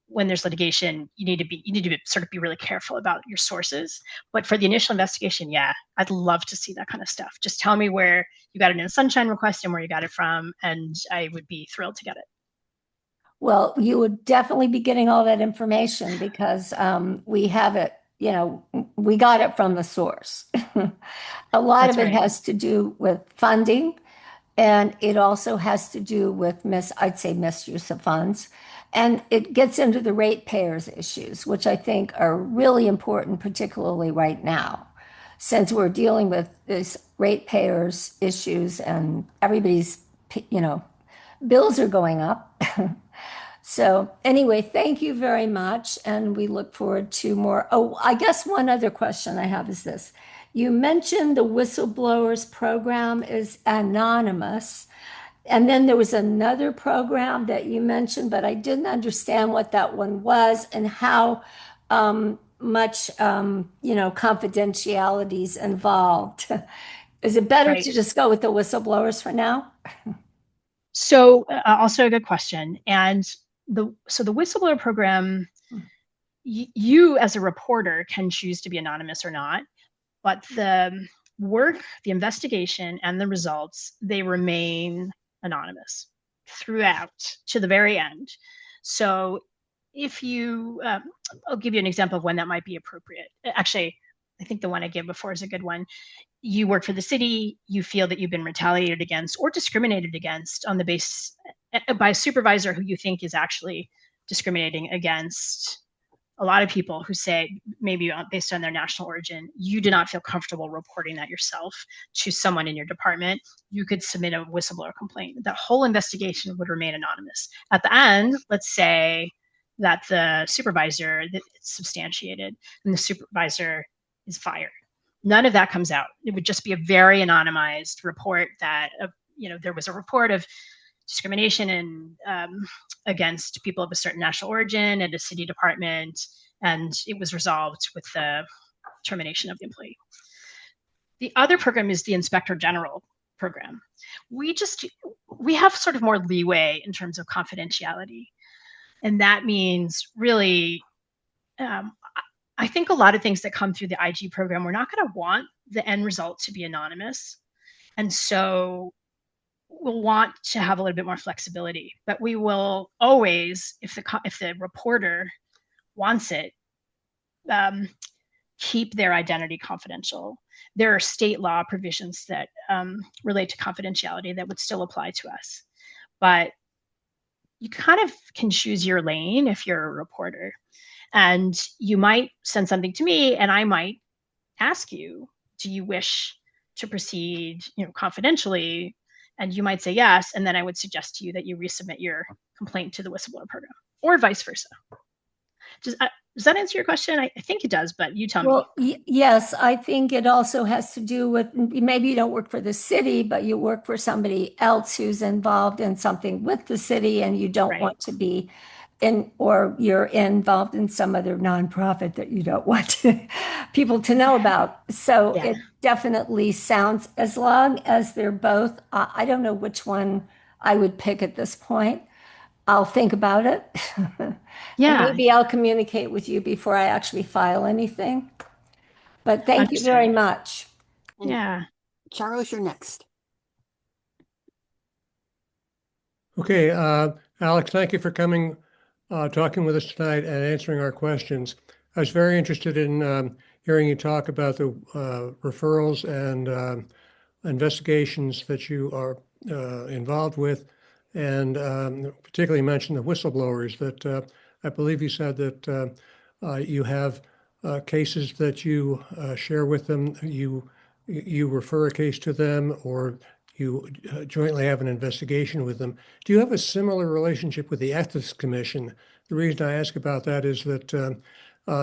Speaker 1: when there's litigation, you need to sort of be really careful about your sources. But for the initial investigation, yeah, I'd love to see that kind of stuff. Just tell me where you got it in a sunshine request and where you got it from, and I would be thrilled to get it.
Speaker 2: Well, you would definitely be getting all that information because we have it, you know, we got it from the source. A lot of it has to do with funding, and it also has to do with I'd say misuse of funds. And it gets into the ratepayers issues, which I think are really important, particularly right now, since we're dealing with this ratepayers issues and everybody's, you know, bills are going up. So anyway, thank you very much. And we look forward to more. Oh, I guess one other question I have is this. You mentioned the whistleblowers program is anonymous. And then there was another program that you mentioned, but I didn't understand what that one was and how much, you know, confidentiality is involved. Is it better to just go with the whistleblowers for now?
Speaker 1: So also a good question. And the whistleblower program, you as a reporter can choose to be anonymous or not, but the work, the investigation, and the results, they remain anonymous throughout to the very end. So if you, I'll give you an example of when that might be appropriate. Actually, I think the one I gave before is a good one. You work for the city, you feel that you've been retaliated against or discriminated against on the basis by a supervisor who you think is actually discriminating against a lot of people who say, maybe based on their national origin, you do not feel comfortable reporting that yourself to someone in your department, you could submit a whistleblower complaint. That whole investigation would remain anonymous. At the end, let's say that the supervisor, that it's substantiated, and the supervisor is fired. None of that comes out. It would just be a very anonymized report that, you know, there was a report of discrimination and against people of a certain national origin at a city department, and it was resolved with the termination of the employee. The other program is the Inspector General program. We have sort of more leeway in terms of confidentiality, and that means really, I think a lot of things that come through the IG program, we're not going to want the end result to be anonymous, and so we'll want to have a little bit more flexibility, but we will always, if the reporter wants it, keep their identity confidential. there are state law provisions that relate to confidentiality that would still apply to us. But you kind of can choose your lane if you're a reporter. And you might send something to me and I might ask you, do you wish to proceed, confidentially? And you might say yes. And then I would suggest to you that you resubmit your complaint to the whistleblower program, or vice versa. Does that answer your question? I think it does, but you tell me.
Speaker 2: Well, yes, I think it also has to do with, maybe you don't work for the city, but you work for somebody else who's involved in something with the city, and you don't want to be in, or you're involved in some other nonprofit that you don't want people to know about. So it definitely sounds, as long as they're both, I don't know which one I would pick at this point. I'll think about it.
Speaker 1: Yeah.
Speaker 2: And maybe I'll communicate with you before I actually file anything. But thank you very much.
Speaker 1: Yeah.
Speaker 4: Charles, you're next.
Speaker 6: Okay, Alex, thank you for coming, talking with us tonight and answering our questions. I was very interested in hearing you talk about the referrals and investigations that you are involved with, and particularly mentioned the whistleblowers that I believe you said that you have cases that you share with them. You refer a case to them, or you jointly have an investigation with them. Do you have a similar relationship with the Ethics Commission? The reason I ask about that is that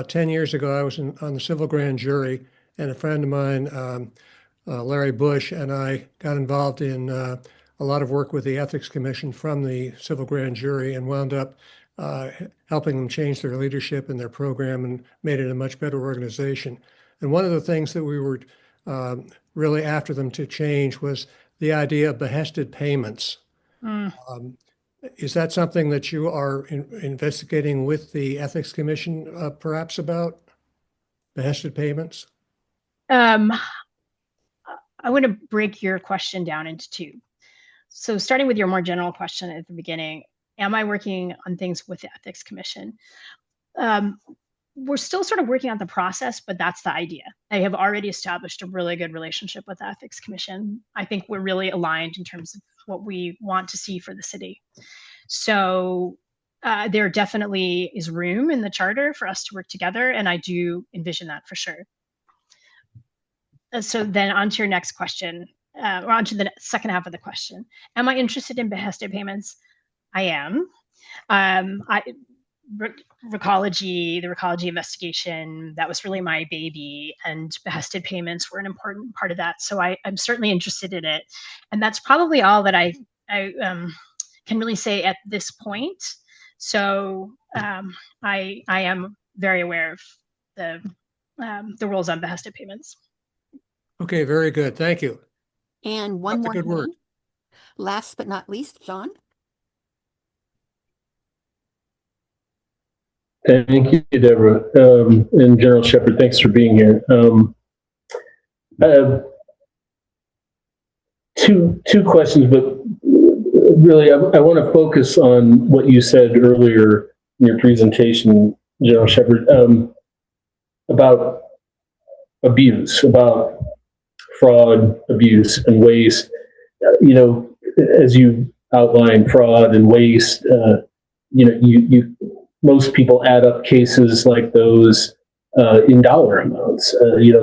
Speaker 6: 10 years ago, I was on the civil grand jury, and a friend of mine, Larry Bush, and I got involved in a lot of work with the Ethics Commission from the civil grand jury, and wound up helping them change their leadership and their program and made it a much better organization. And one of the things that we were really after them to change was the idea of behested payments. Is that something that you are investigating with the Ethics Commission, perhaps, about behested payments?
Speaker 1: I want to break your question down into two. So starting with your more general question at the beginning, am I working on things with the Ethics Commission? We're still sort of working on the process, but that's the idea. I have already established a really good relationship with the Ethics Commission. I think we're really aligned in terms of what we want to see for the city. So there definitely is room in the charter for us to work together, and I do envision that for sure. So then on to your next question, or on to the second half of the question. Am I interested in behested payments? I am. Recology, the Recology investigation, that was really my baby, and behested payments were an important part of that. So I'm certainly interested in it. And that's probably all that I can really say at this point. So I am very aware of the rules on behested payments.
Speaker 6: Okay, very good. Thank you.
Speaker 4: And one more
Speaker 6: good work.
Speaker 4: Last but not least, John.
Speaker 11: Thank you, Deborah, and General Shepard. Thanks for being here. Two questions, but really, I want to focus on what you said earlier in your presentation, General Shepard, about abuse, about fraud, abuse, and waste. As you outlined, fraud and waste, most people add up cases like those in dollar amounts. We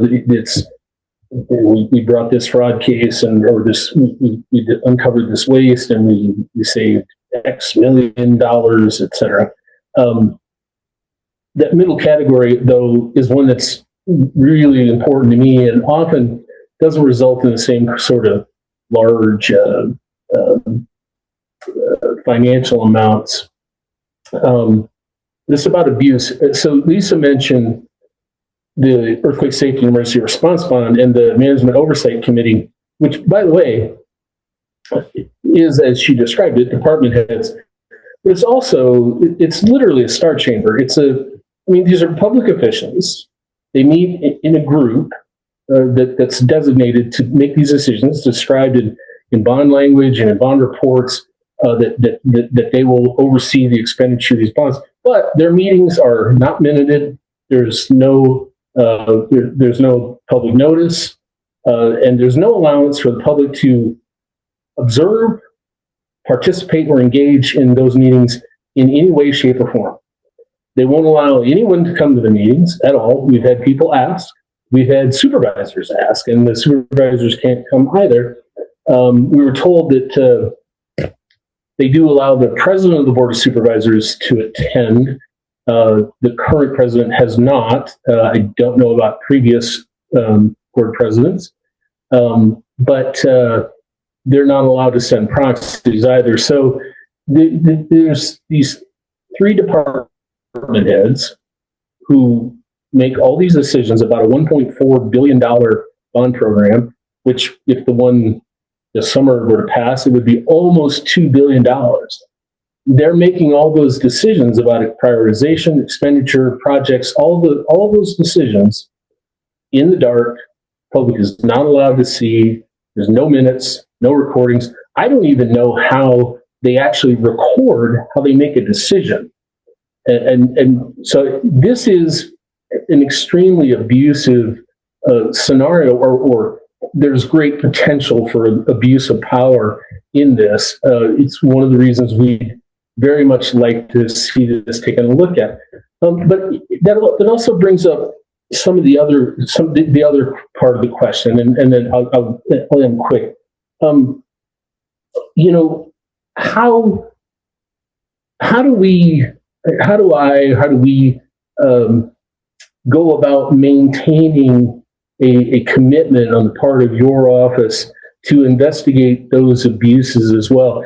Speaker 11: brought this fraud case, we uncovered this waste, and we saved X million, et cetera. That middle category, though, is one that's really important to me, and often doesn't result in the same sort of large financial amounts. This about abuse. So Lisa mentioned the Earthquake Safety and Emergency Response Bond and the Management Oversight Committee, which, by the way, is, as she described it, department heads. But it's literally a star chamber. These are public officials. They meet in a group that's designated to make these decisions, described in bond language and in bond reports, that they will oversee the expenditure of these bonds. But their meetings are not minuted. There's no public notice. and there's no allowance for the public to observe, participate, or engage in those meetings in any way, shape, or form. They won't allow anyone to come to the meetings at all. We've had people ask. We've had supervisors ask, and the supervisors can't come either. We were told that they do allow the president of the Board of Supervisors to attend. The current president has not. I don't know about previous board presidents, but they're not allowed to send proxies either. So there's these 3 department heads who make all these decisions about a $1.4 billion bond program, which if the one this summer were to pass, it would be almost $2 billion. They're making all those decisions about prioritization, expenditure, projects, all those decisions in the dark. Public is not allowed to see. There's no minutes, no recordings. I don't even know how they actually record how they make a decision. And so this is an extremely abusive scenario, or there's great potential for abuse of power in this. It's one of the reasons we very much like to see this taken a look at. But that also brings up some of the other part of the question, and then I'll end quick. How do we go about maintaining a commitment on the part of your office to investigate those abuses as well?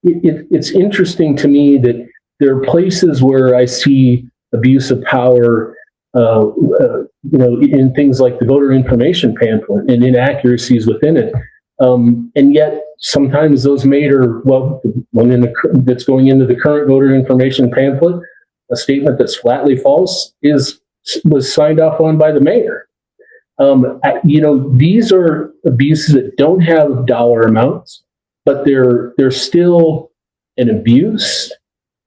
Speaker 11: It's interesting to me that there are places where I see abuse of power, in things like the voter information pamphlet and inaccuracies within it. And yet sometimes those that's going into the current voter information pamphlet, a statement that's flatly false was signed off on by the mayor. These are abuses that don't have dollar amounts, but they're still an abuse,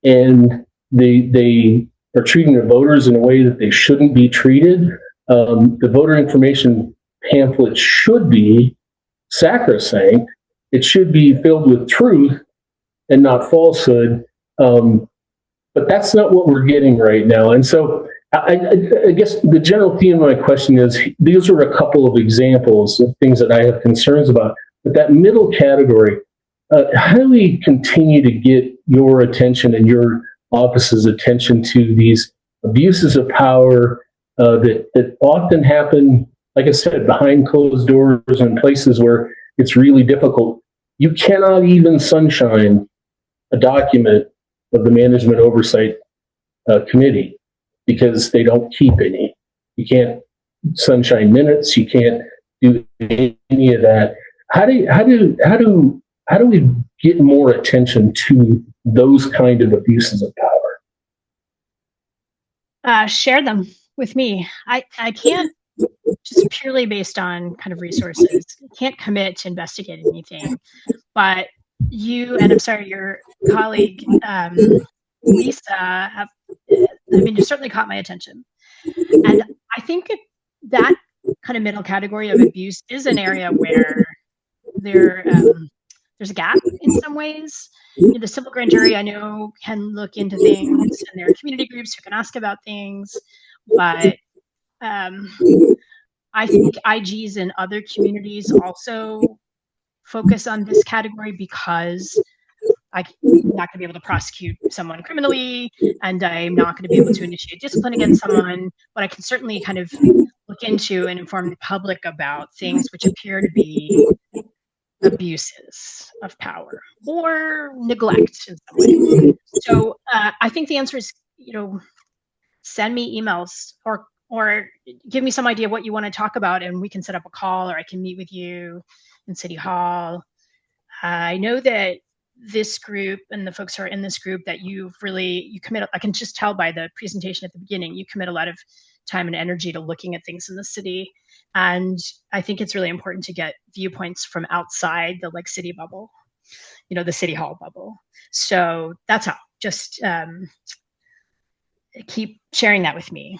Speaker 11: and they are treating their voters in a way that they shouldn't be treated. The voter information pamphlet should be sacrosanct. It should be filled with truth and not falsehood. But that's not what we're getting right now. And so I guess the general theme of my question is, these are a couple of examples of things that I have concerns about. But that middle category, how do we continue to get your attention and your office's attention to these abuses of power that often happen, like I said, behind closed doors and places where it's really difficult? You cannot even sunshine a document of the Management Oversight Committee because they don't keep any. You can't sunshine minutes. You can't do any of that. How do we get more attention to those kind of abuses of power?
Speaker 1: Share them with me. I can't, just purely based on kind of resources, can't commit to investigating anything. But you, and I'm sorry, your colleague, Lisa, you certainly caught my attention. And I think that kind of middle category of abuse is an area where there's a gap in some ways. The civil grand jury, I know, can look into things, and there are community groups who can ask about things, but I think IGs in other communities also focus on this category because I'm not going to be able to prosecute someone criminally, and I'm not going to be able to initiate discipline against someone, but I can certainly kind of look into and inform the public about things which appear to be abuses of power or neglect in some way. So I think the answer is, send me emails or give me some idea what you want to talk about, and we can set up a call, or I can meet with you in City Hall. I know that this group and the folks who are in this group that you commit, I can just tell by the presentation at the beginning, you commit a lot of time and energy to looking at things in the city. And I think it's really important to get viewpoints from outside the city bubble, the City Hall bubble. So that's how, just keep sharing that with me.